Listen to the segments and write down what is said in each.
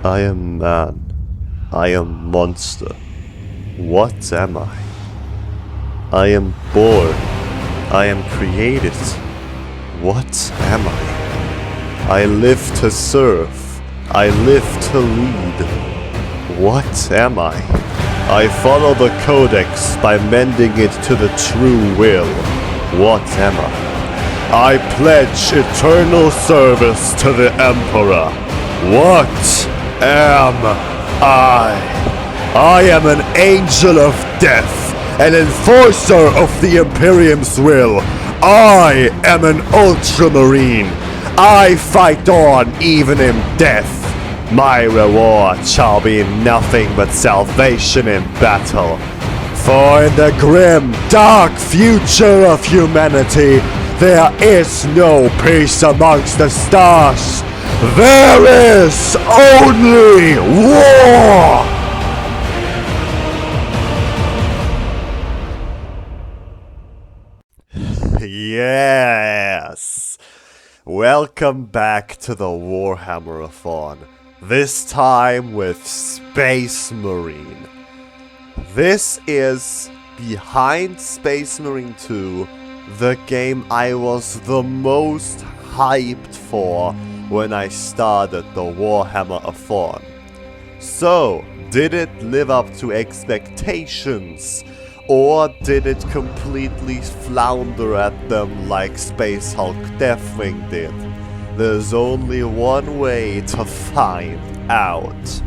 I am man. I am monster. What am I? I am born. I am created. What am I? I live to serve. I live to lead. What am I? I follow the codex by mending it to the true will. What am I? I pledge eternal service to the Emperor. What am I? I am an angel of death, an enforcer of the Imperium's will. I am an Ultramarine. I fight on even in death. My reward shall be nothing but salvation in battle. For in the grim, dark future of humanity, there is no peace amongst the stars. There is only war! Yes! Welcome back to the Warhammer-a-thon. This time with Spacemarine. This is behind Spacemarine 2, the game I was the most hyped for when I started the Warhammer-a-thon. So, did it live up to expectations? Or did it completely flounder at them like Space Hulk Deathwing did? There's only one way to find out.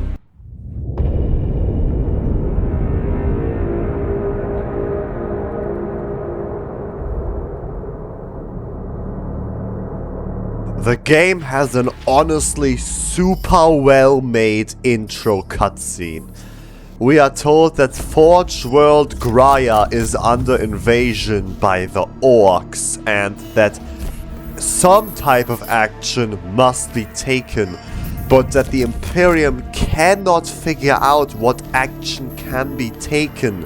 The game has an honestly super well made intro cutscene. We are told that Forge World Graia is under invasion by the orcs and that some type of action must be taken, but that the Imperium cannot figure out what action can be taken.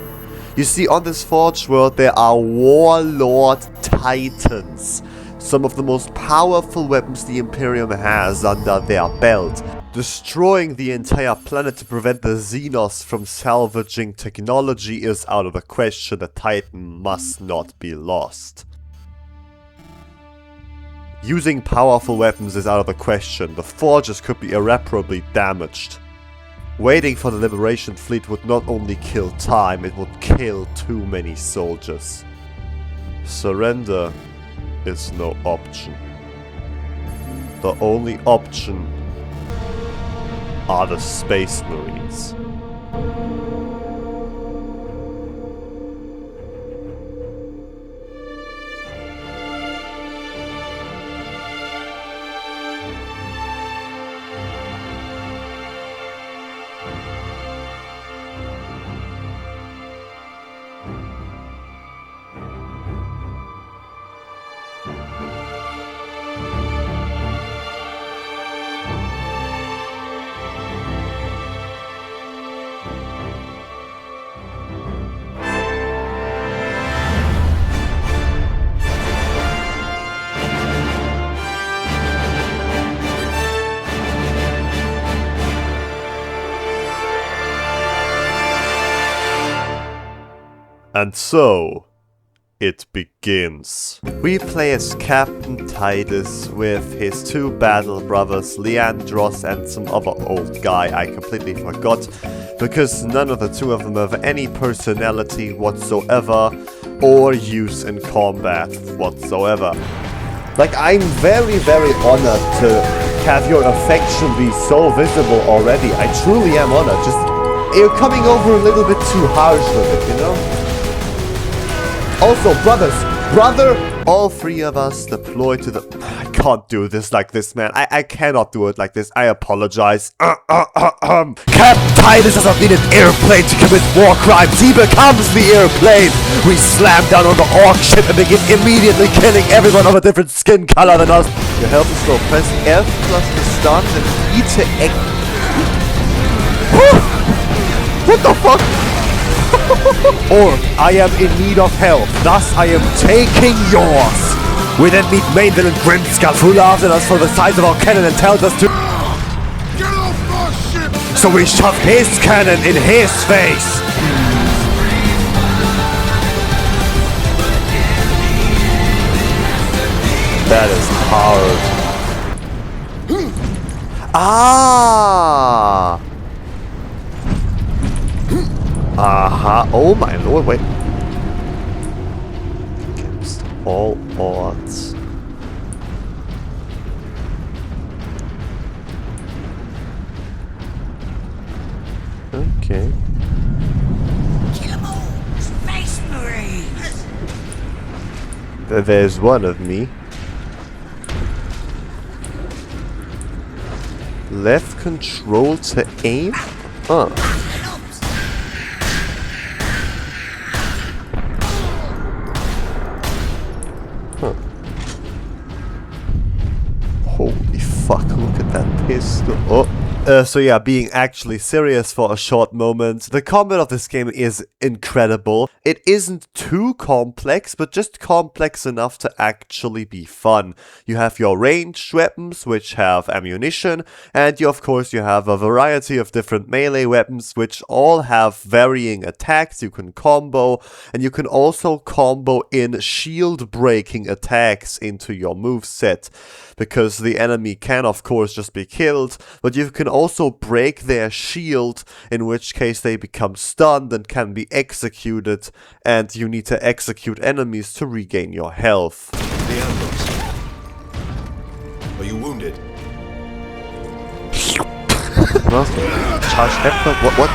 You see, on this Forge World there are Warlord Titans, some of the most powerful weapons the Imperium has under their belt. Destroying the entire planet to prevent the Xenos from salvaging technology is out of the question. The Titan must not be lost. Using powerful weapons is out of the question. The forges could be irreparably damaged. Waiting for the Liberation Fleet would not only kill time, it would kill too many soldiers. Surrender is no option. The only option are the Space Marines. And so, it begins. We play as Captain Titus with his two battle brothers, Leandros and some other old guy I completely forgot, because none of the two of them have any personality whatsoever, or use in combat whatsoever. Like, I'm very, very honored to have your affection be so visible already. I truly am honored. Just, you're coming over a little bit too harsh with it, you know? Also, brother, all three of us deploy to the... I can't do this like this, man. I cannot do it like this. I apologize. Captain Titus does not need an airplane to commit war crimes. He becomes the airplane. We slam down on the orc ship and begin immediately killing everyone of a different skin color than us. Your health is low. Press F plus to start and E to X. What the fuck? Or, I am in need of help, thus I am taking yours! We then meet main villain Grimskull, who laughs at us for the size of our cannon and tells us to... Get off my ship! So we shove his cannon in his face! That is hard. Ah! Aha! Oh my lord, wait. Against all odds. Okay. Kill 'em all! Spacemarine! There's one of me. Left control to aim? Huh. Huh. Holy fuck, look at that pistol. Oh. So yeah, being actually serious for a short moment, the combat of this game is incredible. It isn't too complex, but just complex enough to actually be fun. You have your ranged weapons, which have ammunition, and you of course you have a variety of different melee weapons, which all have varying attacks you can combo, and you can also combo in shield breaking attacks into your moveset. Because the enemy can of course just be killed, but you can also break their shield, in which case they become stunned and can be executed, and you need to execute enemies to regain your health. The ambulance. Are you wounded? Mouse? Charge Heffer? What?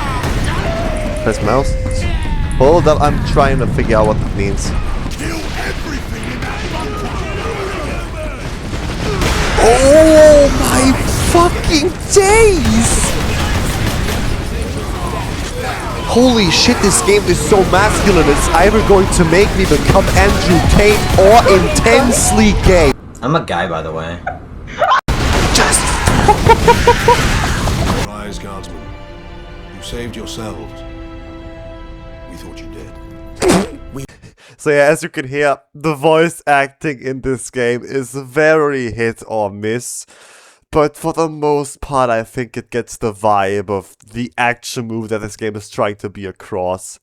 Press mouse? Hold up, I'm trying to figure out what that means. Oh my fucking days! Holy shit, this game is so masculine. It's either going to make me become Andrew Tate or intensely gay. I'm a guy, by the way. Just Rise, guardsmen. You saved yourselves. We thought you did. So yeah, as you can hear, the voice acting in this game is very hit or miss. But for the most part, I think it gets the vibe of the action move that this game is trying to be across.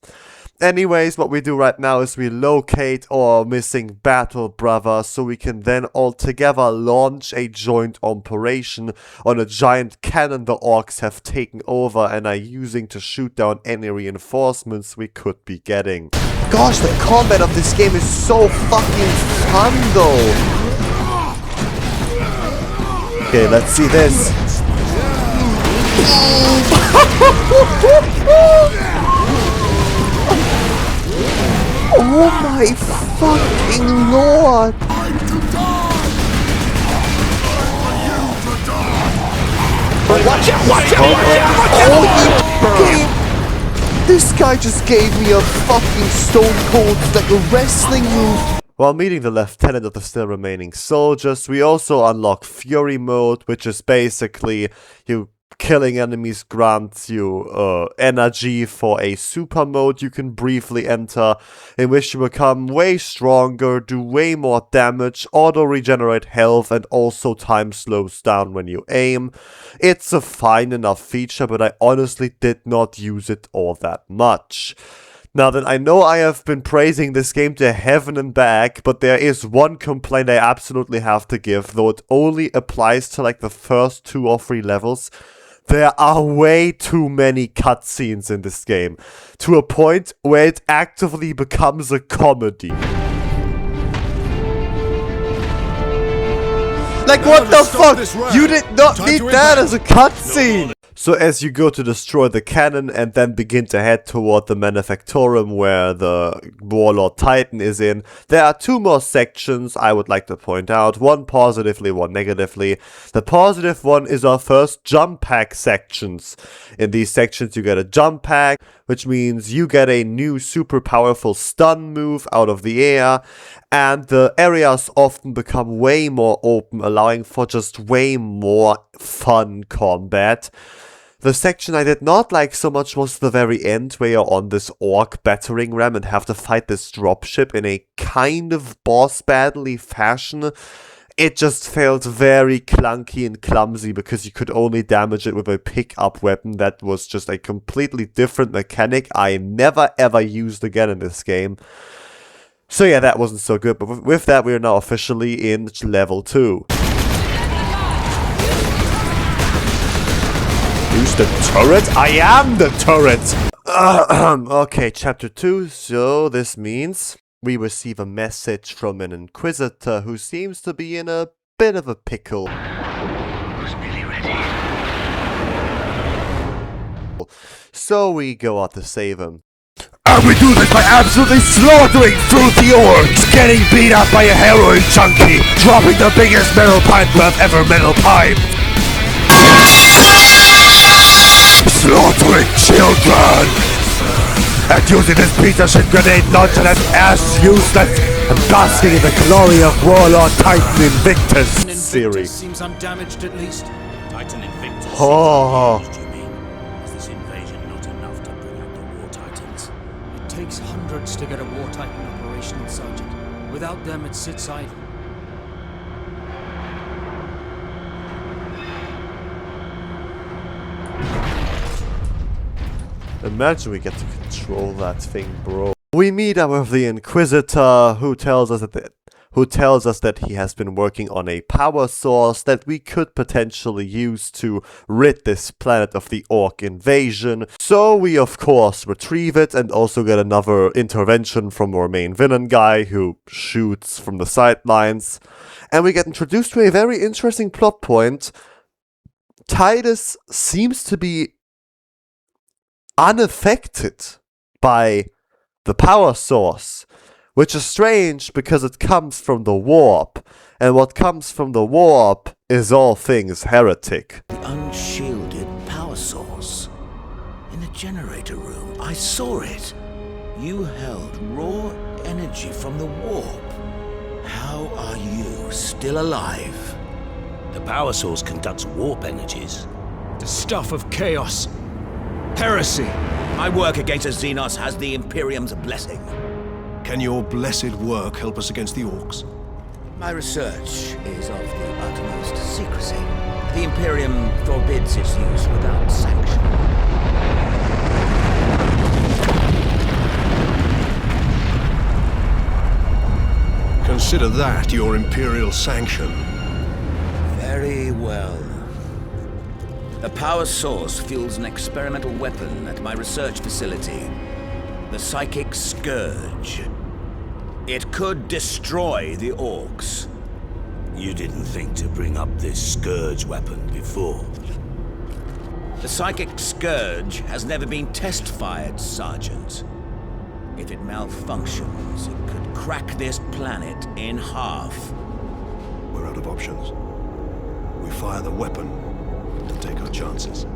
Anyways, what we do right now is we locate our missing battle brother, so we can then all together launch a joint operation on a giant cannon the orcs have taken over and are using to shoot down any reinforcements we could be getting. Gosh, the combat of this game is so fucking fun though! Okay, let's see this. Oh my fucking lord! Watch out! Watch out! Watch out! Holy game! This guy just gave me a fucking stone cold, like a wrestling move. While meeting the lieutenant of the still remaining soldiers, we also unlock Fury mode, which is basically you killing enemies grants you energy for a super mode you can briefly enter, in which you become way stronger, do way more damage, auto-regenerate health, and also time slows down when you aim. It's a fine enough feature, but I honestly did not use it all that much. Now then, I know I have been praising this game to heaven and back, but there is one complaint I absolutely have to give, though it only applies to like the first 2 or 3 levels. There are way too many cutscenes in this game, to a point where it actively becomes a comedy. Like what the fuck? You did not need that as a cutscene! So as you go to destroy the cannon and then begin to head toward the Manufactorum where the Warlord Titan is in, there are 2 more sections I would like to point out, one positively, one negatively. The positive one is our first jump pack sections. In these sections you get a jump pack, which means you get a new super powerful stun move out of the air, and the areas often become way more open, allowing for just way more fun combat. The section I did not like so much was the very end, where you're on this orc battering ram and have to fight this dropship in a kind of boss battle-y fashion. it just felt very clunky and clumsy because you could only damage it with a pick-up weapon that was just a completely different mechanic I never ever used again in this game. So yeah, that wasn't so good, but with that we are now officially in level 2. Who's the turret? I am the turret! Okay, chapter 2, so this means we receive a message from an Inquisitor who seems to be in a bit of a pickle. Who's nearly ready? So we go out to save him. And we do this by absolutely slaughtering through the orcs, getting beat up by a heroin junkie, dropping the biggest metal pipe we have ever metal piped. Slaughtering children! And using this piece of shit grenade launcher that's ass useless and basking in the glory of Warlord Titan Invictus. Siri. Seems undamaged at least. Titan Invictus. Oh. Seems undamaged, you mean? Is this invasion not enough to bring out the War Titans? It takes hundreds to get a War Titan operational, Sergeant. Without them, it sits idle. Imagine we get to control that thing, bro. We meet up with the Inquisitor, who tells us that he has been working on a power source that we could potentially use to rid this planet of the orc invasion. So we of course retrieve it and also get another intervention from our main villain guy who shoots from the sidelines. And we get introduced to a very interesting plot point. Titus seems to be unaffected by the power source, which is strange because it comes from the warp, and what comes from the warp is all things heretic. The unshielded power source. In the generator room, I saw it. You held raw energy from the warp. How are you still alive? The power source conducts warp energies. The stuff of chaos. Heresy. My work against the Xenos has the Imperium's blessing. Can your blessed work help us against the orcs? My research is of the utmost secrecy. The Imperium forbids its use without sanction. Consider that your Imperial sanction. Very well. The power source fuels an experimental weapon at my research facility. The Psychic Scourge. It could destroy the orcs. You didn't think to bring up this scourge weapon before. The Psychic Scourge has never been test-fired, Sergeant. If it malfunctions, it could crack this planet in half. We're out of options. We fire the weapon to take our chances.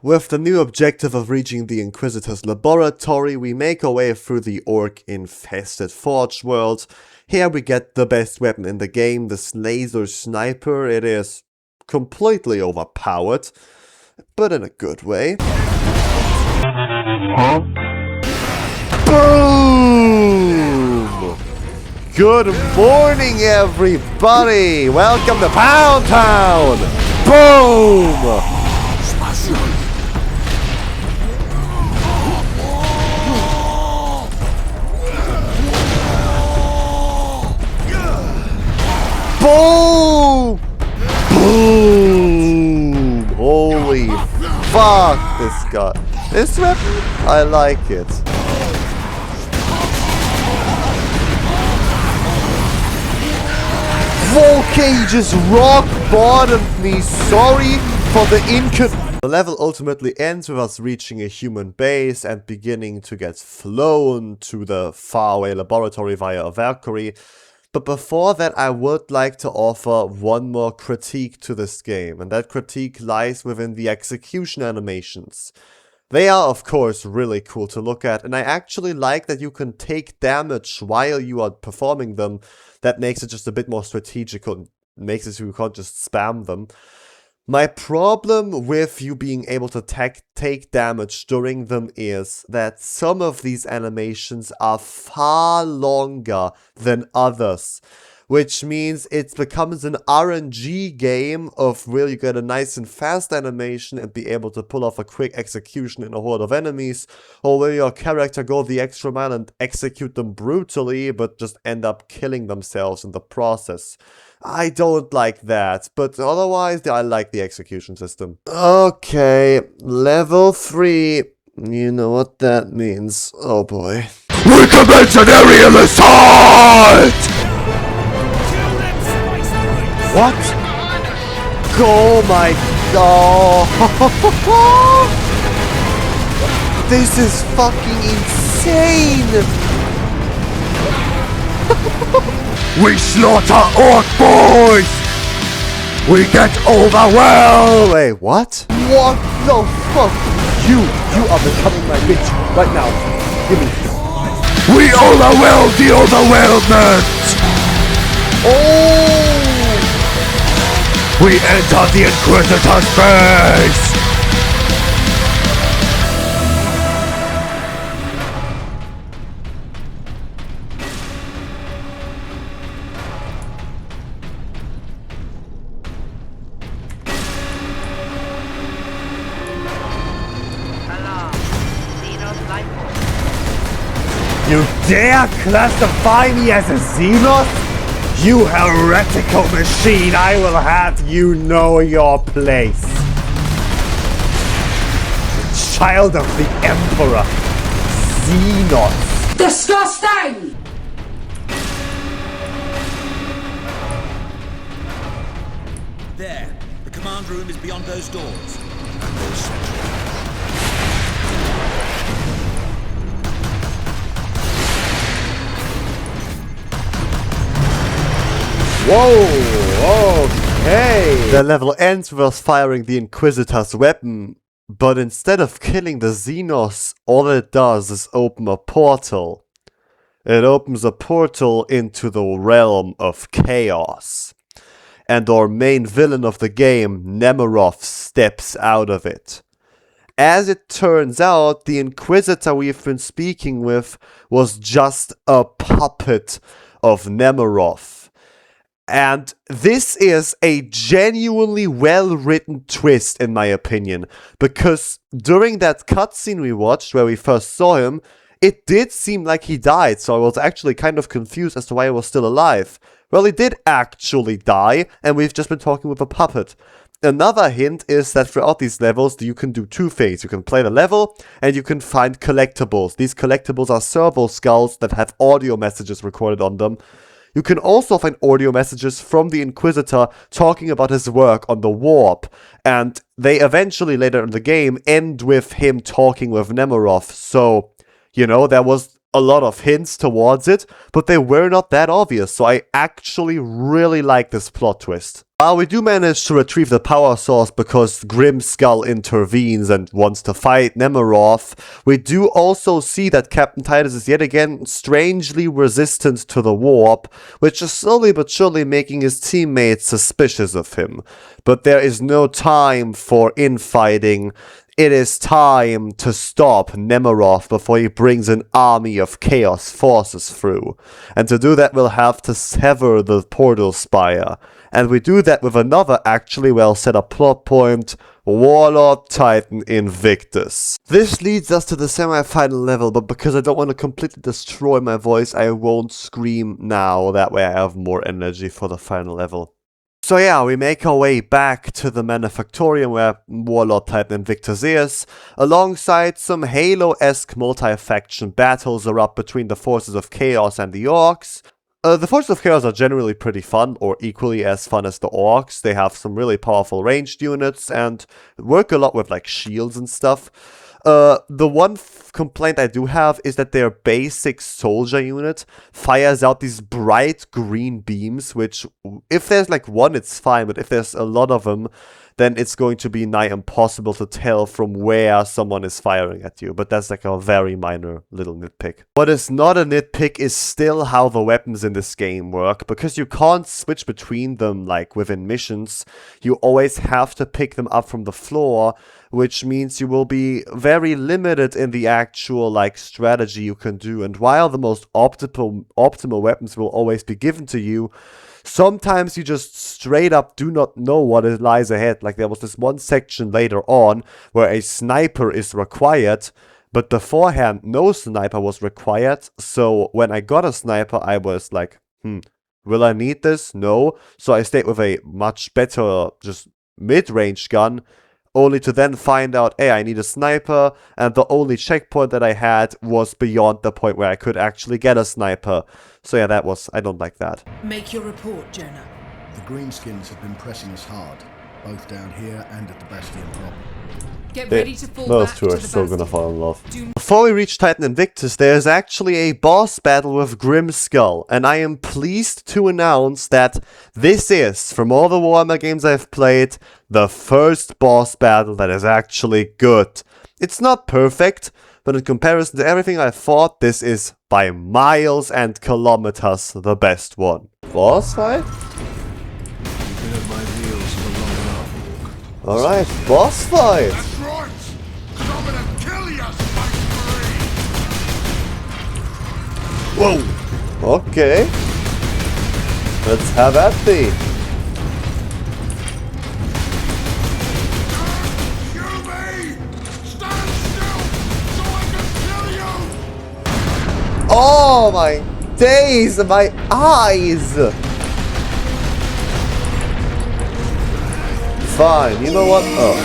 With the new objective of reaching the Inquisitor's laboratory, we make our way through the orc-infested Forge world. Here we get the best weapon in the game, this laser sniper. It is completely overpowered, but in a good way. Boom! Good morning, everybody! Welcome to Pound Town! Boom! Boom! Boom! Holy fuck, this guy. This weapon, I like it. Volcane just rock bottomed me. Sorry for the inconvenience. The level ultimately ends with us reaching a human base and beginning to get flown to the faraway laboratory via a Valkyrie. But before that, I would like to offer one more critique to this game, and that critique lies within the execution animations. They are, of course, really cool to look at, and I actually like that you can take damage while you are performing them. That makes it just a bit more strategical, makes it so you can't just spam them. My problem with you being able to take damage during them is that some of these animations are far longer than others, which means it becomes an RNG game of will you get a nice and fast animation and be able to pull off a quick execution in a horde of enemies, or will your character go the extra mile and execute them brutally but just end up killing themselves in the process. I don't like that, but otherwise I like the execution system. Okay, level 3. You know what that means. Oh boy. We commence an aerial assault! What? Oh my god. This is fucking insane. We slaughter orc boys! We get overwhelmed! Wait, what? What the fuck? You are becoming my bitch right now. Give me. We overwhelm the overwhelmment! Oh! We enter the Inquisitor's base! You dare classify me as a Xenos? You heretical machine, I will have you know your place. Child of the Emperor, Xenos. Disgusting! There. The command room is beyond those doors. Whoa, okay. The level ends with us firing the Inquisitor's weapon, but instead of killing the Xenos, all it does is open a portal. It opens a portal into the realm of chaos. And our main villain of the game, Nemiroff, steps out of it. As it turns out, the Inquisitor we've been speaking with was just a puppet of Nemiroff. And this is a genuinely well-written twist, in my opinion, because during that cutscene we watched, where we first saw him, it did seem like he died, so I was actually kind of confused as to why he was still alive. Well, he did actually die, and we've just been talking with a puppet. Another hint is that throughout these levels, you can do two things. You can play the level, and you can find collectibles. These collectibles are servo skulls that have audio messages recorded on them. You can also find audio messages from the Inquisitor talking about his work on the warp, and they eventually later in the game end with him talking with Nemiroff, so, you know, there was a lot of hints towards it, but they were not that obvious, so I actually really like this plot twist. We do manage to retrieve the power source because Grimskull intervenes and wants to fight Nemiroff. We do also see that Captain Titus is yet again strangely resistant to the warp, which is slowly but surely making his teammates suspicious of him. But there is no time for infighting. It is time to stop Nemiroff before he brings an army of chaos forces through. And to do that, we'll have to sever the portal spire. And we do that with another actually well set up plot point, Warlord Titan Invictus. This leads us to the semi-final level, but because I don't want to completely destroy my voice, I won't scream now. That way I have more energy for the final level. So yeah, we make our way back to the Manufactorium where Warlord Titan Invictus is. Alongside some Halo-esque multi-faction battles erupt between the forces of Chaos and the Orcs. The Forces of Chaos are generally pretty fun, or equally as fun as the Orcs. They have some really powerful ranged units and work a lot with like shields and stuff. The one complaint I do have is that their basic soldier unit fires out these bright green beams, which if there's like one it's fine, but if there's a lot of them, then it's going to be nigh impossible to tell from where someone is firing at you. But that's like a very minor little nitpick. What is not a nitpick is still how the weapons in this game work, because you can't switch between them like within missions. You always have to pick them up from the floor, which means you will be very limited in the actual like strategy you can do. And while the most optimal weapons will always be given to you, sometimes you just straight up do not know what lies ahead. Like there was this one section later on where a sniper is required, but beforehand no sniper was required. So when I got a sniper, I was like, will I need this? No. So I stayed with a much better, just mid-range gun, only to then find out, hey, I need a sniper, and the only checkpoint that I had was beyond the point where I could actually get a sniper. So yeah, I don't like that. Make your report, Jonah. The Greenskins have been pressing us hard, both down here and at the Bastion proper. Get ready to fall Those back two to are the still gonna bastion. fall in love. Before we reach Titan Invictus, there is actually a boss battle with Grimskull, and I am pleased to announce that this is, from all the Warhammer games I've played, the first boss battle that is actually good. It's not perfect, but in comparison to everything I fought, this is by miles and kilometers the best one. Boss fight? You've been at my heels for long enough. Alright, boss fight! That's right! 'Cause I'm gonna kill you, Spacemarine! Whoa! Okay. Let's have at thee. Kill me! Stand still so I can kill you! Oh my days, my eyes! Fine, you know what? Oh.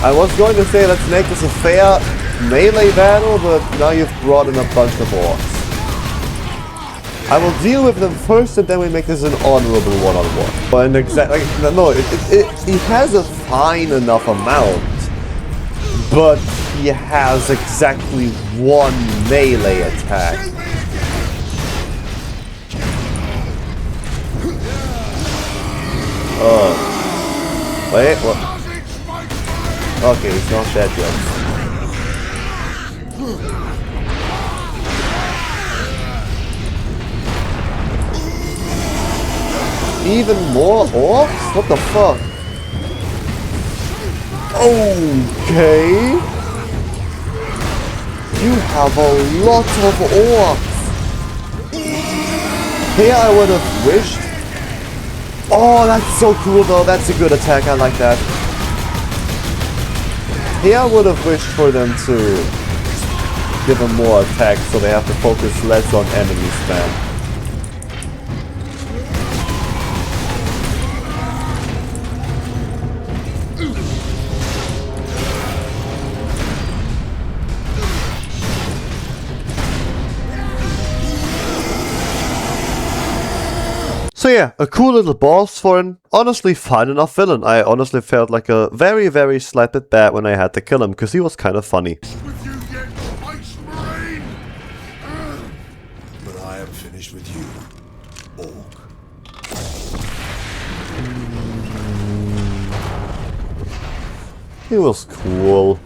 I was going to say let's make this a fair melee battle, but now you've brought in a bunch of orcs. I will deal with them first and then we make this an honorable one-on-one. And exactly, no, he has a fine enough amount, but he has exactly one melee attack. Oh. Wait, what? Okay, he's not dead yet. Even more orcs? What the fuck? Okay. You have a lot of orcs. Here I would have wished. Oh, that's so cool though. That's a good attack. I like that. Here I would have wished for them to give them more attacks so they have to focus less on enemy spam. So yeah, a cool little boss for an honestly fine enough villain. I honestly felt like a very, very slight bit bad when I had to kill him, because he was kind of funny. With you yet, Spacemarine! But I am finished with you, Orc. He was cool.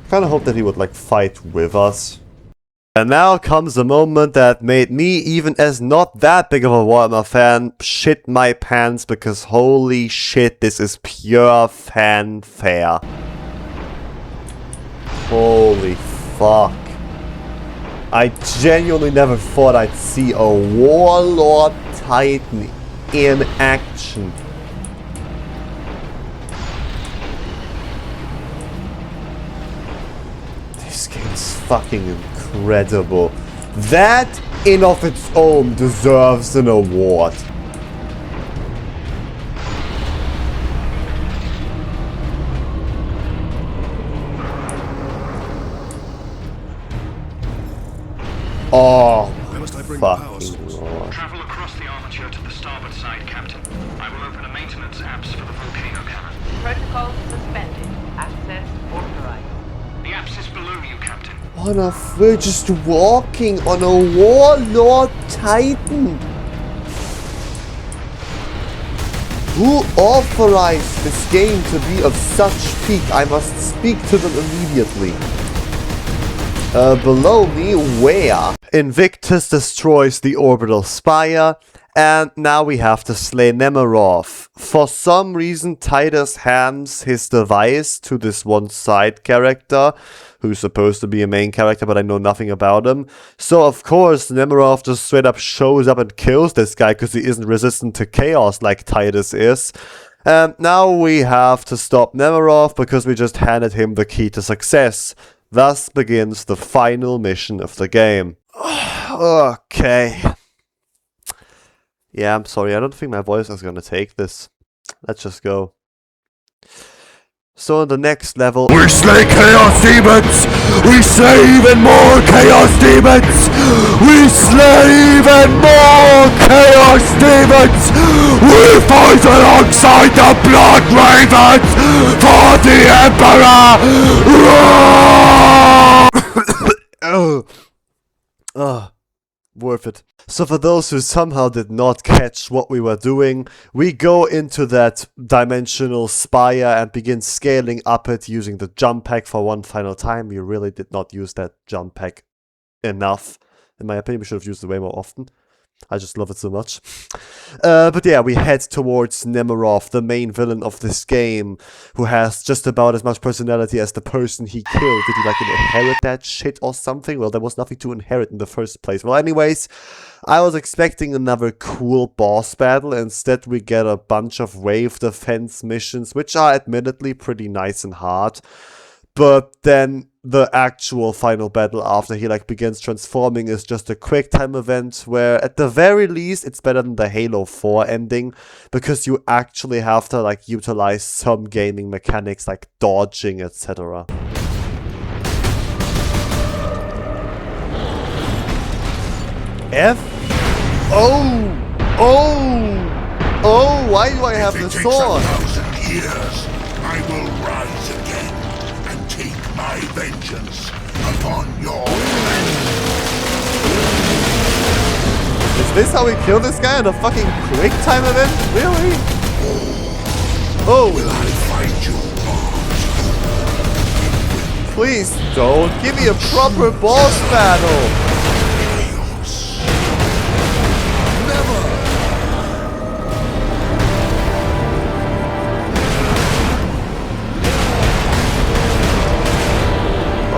Kinda hope that he would like fight with us. And now comes the moment that made me, even as not that big of a Warhammer fan, shit my pants, because holy shit, this is pure fanfare. Holy fuck. I genuinely never thought I'd see a Warlord Titan in action. This game is fucking incredible. That, in of its own, deserves an award. Oh, fucking lord. Travel across the armature to the starboard side, Captain. I will open a maintenance apse for the volcano cannon. Protocol suspended. Access authorized. The apse is below you, Captain. We're just walking on a Warlord Titan. Who authorized this game to be of such peak? I must speak to them immediately. Below me, where? Invictus destroys the orbital spire, And now we have to slay Nemerov. For some reason, Titus hands his device to this one side character, who's supposed to be a main character, but I know nothing about him. So of course, Nemerov just straight up shows up and kills this guy because he isn't resistant to chaos like Titus is. And now we have to stop Nemerov because we just handed him the key to success. Thus begins the final mission of the game. Okay. Yeah, I'm sorry, I don't think my voice is gonna take this. Let's just go. So on the next level... We slay Chaos Demons! We slay even more Chaos Demons! We slay even more Chaos Demons! We fight alongside the Blood Ravens for the Emperor! Worth it. So for those who somehow did not catch what we were doing, we go into that dimensional spire and begin scaling up it using the jump pack for one final time. We really did not use that jump pack enough. In my opinion, we should have used it way more often. I just love it so much. But yeah, we head towards Nemerov, the main villain of this game, who has just about as much personality as the person he killed. Did he like inherit that shit or something? Well, there was nothing to inherit in the first place. Well, anyways, I was expecting another cool boss battle. Instead, we get a bunch of wave defense missions, which are admittedly pretty nice and hard. But then the actual final battle after he like begins transforming is just a quick time event where at the very least it's better than the Halo 4 ending because you actually have to like utilize some gaming mechanics like dodging, etc. F? Oh, why do I have the sword? If it takes 1,000 years, I will rise again and take my vengeance upon your planet. Is this how we kill this guy in a fucking quick time event? Really? Oh! Will I fight you not? Please don't! Give me a proper boss battle!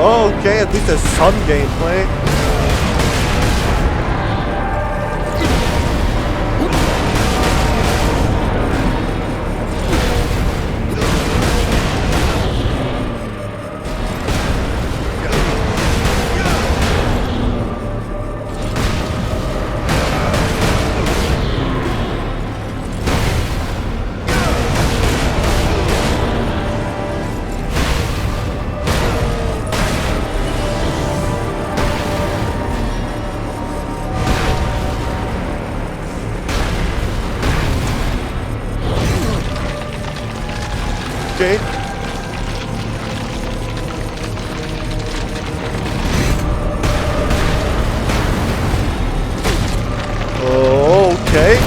Okay, at least there's some gameplay. Okay. Okay.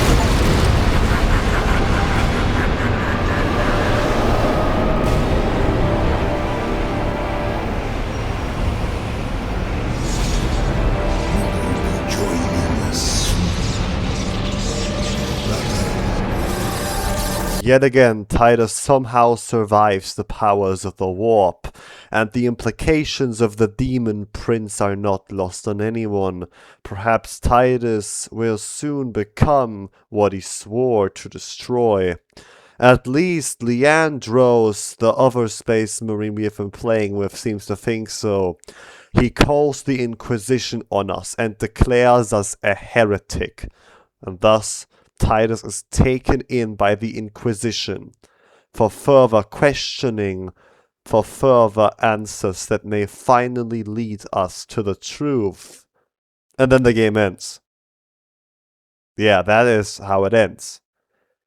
Yet again, Titus somehow survives the powers of the warp, and the implications of the demon prince are not lost on anyone. Perhaps Titus will soon become what he swore to destroy. At least Leandros, the other space marine we have been playing with, seems to think so. He calls the Inquisition on us and declares us a heretic, and thus Titus is taken in by the Inquisition for further questioning, for further answers that may finally lead us to the truth. And then the game ends. Yeah, that is how it ends.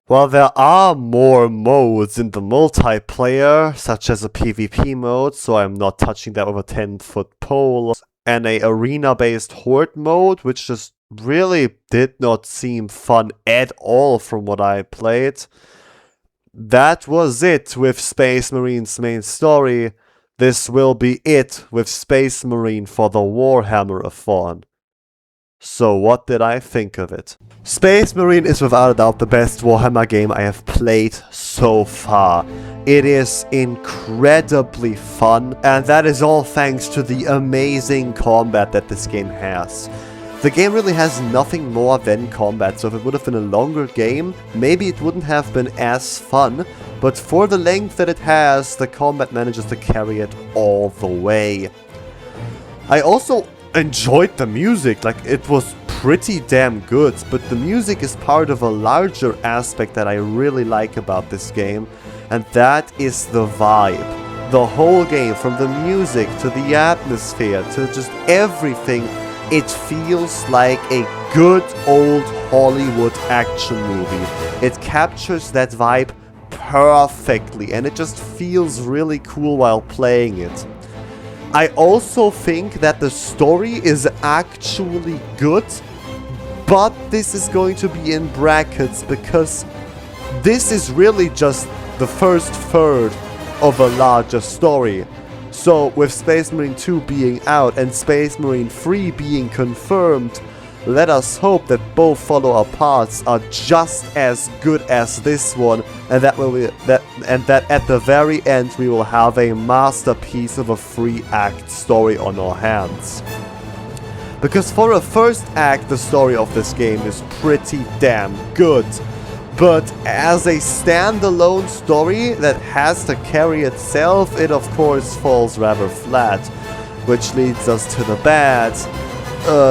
While there are more modes in the multiplayer, such as a PvP mode, so I'm not touching that with a 10-foot pole, and a arena-based horde mode, which just really did not seem fun at all from what I played. That was it with Space Marine's main story. This will be it with Space Marine for the Warhammer-a-thon. So what did I think of it? Spacemarine is without a doubt the best Warhammer game I have played so far. It is incredibly fun, and that is all thanks to the amazing combat that this game has. The game really has nothing more than combat, so if it would have been a longer game, maybe it wouldn't have been as fun, but for the length that it has, the combat manages to carry it all the way. I also enjoyed the music, like it was pretty damn good, but the music is part of a larger aspect that I really like about this game, and that is the vibe. The whole game, from the music to the atmosphere to just everything, it feels like a good old Hollywood action movie. It captures that vibe perfectly, and it just feels really cool while playing it. I also think that the story is actually good, but this is going to be in brackets because this is really just the first third of a larger story. So with Space Marine 2 being out and Space Marine 3 being confirmed, let us hope that both follow-up parts are just as good as this one, and that at the very end we will have a masterpiece of a 3-act story on our hands. Because for a first act, the story of this game is pretty damn good. But as a standalone story that has to carry itself, it of course falls rather flat. Which leads us to the bad.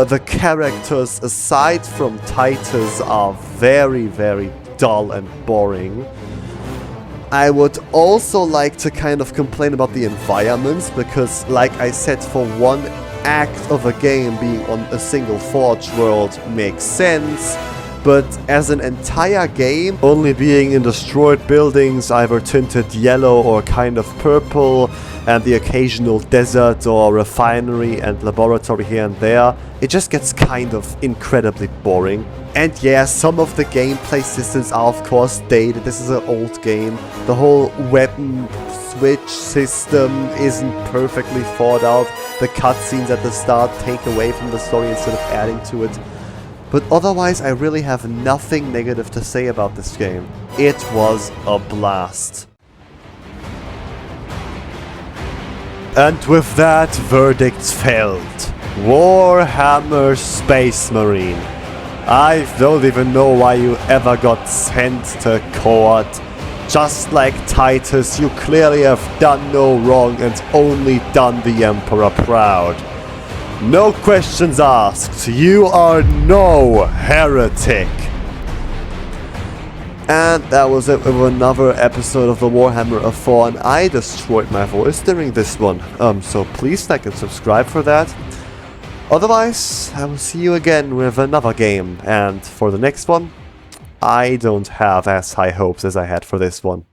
The characters, aside from Titus, are very, very dull and boring. I would also like to kind of complain about the environments, because like I said, for one act of a game being on a single Forge world makes sense. But as an entire game, only being in destroyed buildings, either tinted yellow or kind of purple, and the occasional desert or refinery and laboratory here and there, it just gets kind of incredibly boring. And yeah, some of the gameplay systems are of course dated. This is an old game. The whole weapon switch system isn't perfectly thought out. The cutscenes at the start take away from the story instead of adding to it. But otherwise, I really have nothing negative to say about this game. It was a blast. And with that, verdicts failed. Warhammer Space Marine. I don't even know why you ever got sent to court. Just like Titus, you clearly have done no wrong and only done the Emperor proud. No questions asked. You are no heretic. And that was it with another episode of the Warhammer F4, and I destroyed my voice during this one. So please like and subscribe for that. Otherwise, I will see you again with another game, and for the next one, I don't have as high hopes as I had for this one.